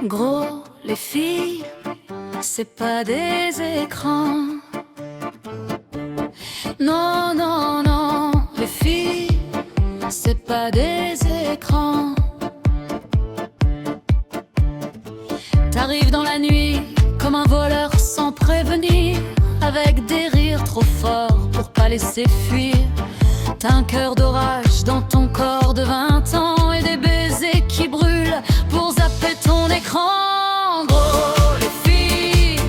Gros, les filles, c'est pas des écrans. Non, non, non, les filles, c'est pas des écrans. T'arrives dans la nuit comme un voleur sans prévenir, avec des rires trop forts pour pas laisser fuir. T'as un cœur d'orage dans ton corps de 20 ans et des baisers qui brûlent pour zapper ton écran. Gros, les filles,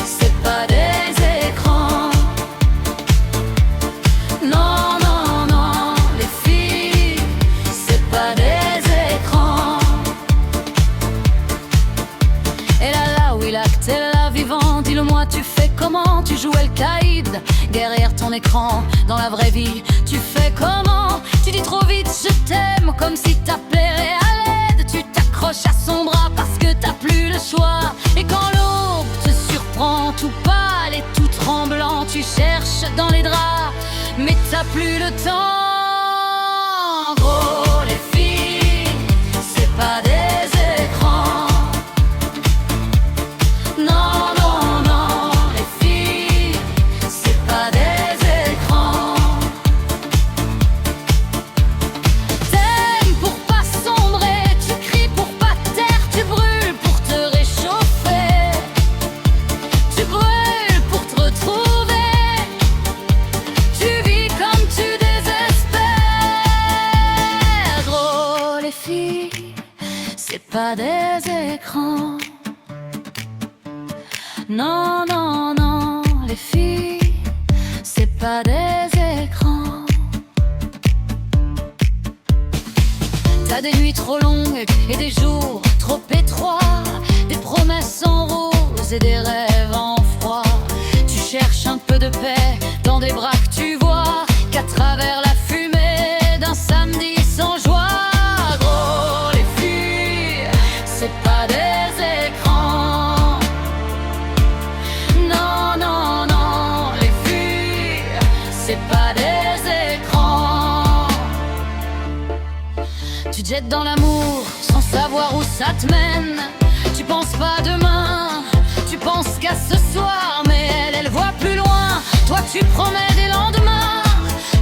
c'est pas des écrans. Non, non, non, les filles, c'est pas des écrans. Et là où il a que t'es là vivant, dis-le-moi, tu fais comment? Tu joues Al-Qaïd derrière ton écran. Dans la vraie vie, tu fais comment? Tu dis trop vite je t'aime, comme si t'appelais à l'aide. Tu t'accroches à son bras parce que t'as plus le choix. Et quand l'aube te surprend tout pâle et tout tremblant, tu cherches dans les draps, mais t'as plus le temps. Gros, les filles, c'est pas des écrans. Non, non, non, les filles, c'est pas des écrans. T'aimes pour pas sombrer, tu cries pour pas taire, tu brûles pour te réchauffer, tu brûles pour te retrouver, tu vis comme tu désespères. Gros, les filles, c'est pas des écrans. Non, non, non, les filles, c'est pas des écrans. T'as des nuits trop longues et des jours trop étroits, des promesses en rose et des rêves en froid. Tu cherches un peu de paix dans des bras que tu vois qu'à travers la fumée d'un samedi sans joie. Gros, les filles, c'est pas des écrans. Non, non, non, les filles, c'est pas des écrans. Tu te jettes dans l'amour sans savoir où ça te mène. Tu penses pas demain, tu penses qu'à ce soir, mais elle voit plus loin. Toi tu promets des lendemains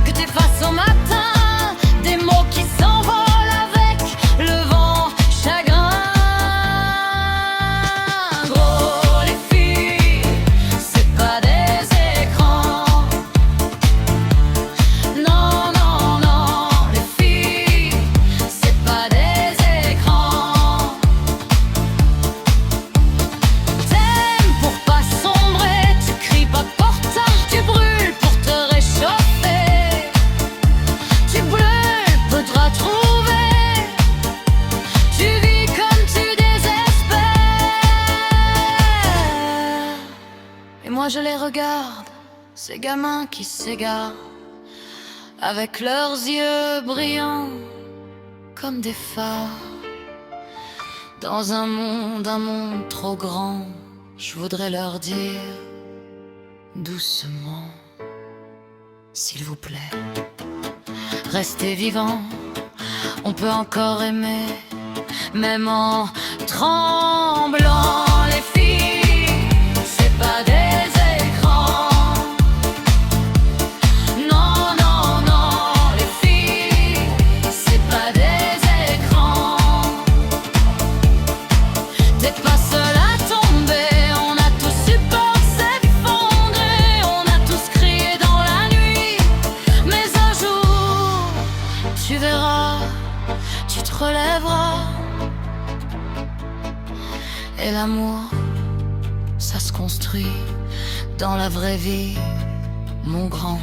que t'effaces au matin, des mots qui s'envolent avec le vent chagrin. Gros, les filles, c'est pas des écrans. Non, non, non, les filles, c'est pas des écrans. T'aimes pour pas sombrer, tu cries pas pour tard, tu brûles pour te réchauffer, tu brûles pour te retrouver, tu vis comme tu désespères. Et moi je les regarde, ces gamins qui s'égarent, avec leurs yeux brillants comme des phares. Dans un monde trop grand, je voudrais leur dire doucement, s'il vous plaît, restez vivants, on peut encore aimer, même en tremblant. Les filles, c'est pas des écrans. Non, non, non, les filles, c'est pas des écrans. T'es pas seul à tomber, on a tous eu peur de s'effondrer, on a tous crié dans la nuit, mais un jour, tu verras, tu te relèveras. Et l'amour, ça se construit dans la vraie vie, mon grand.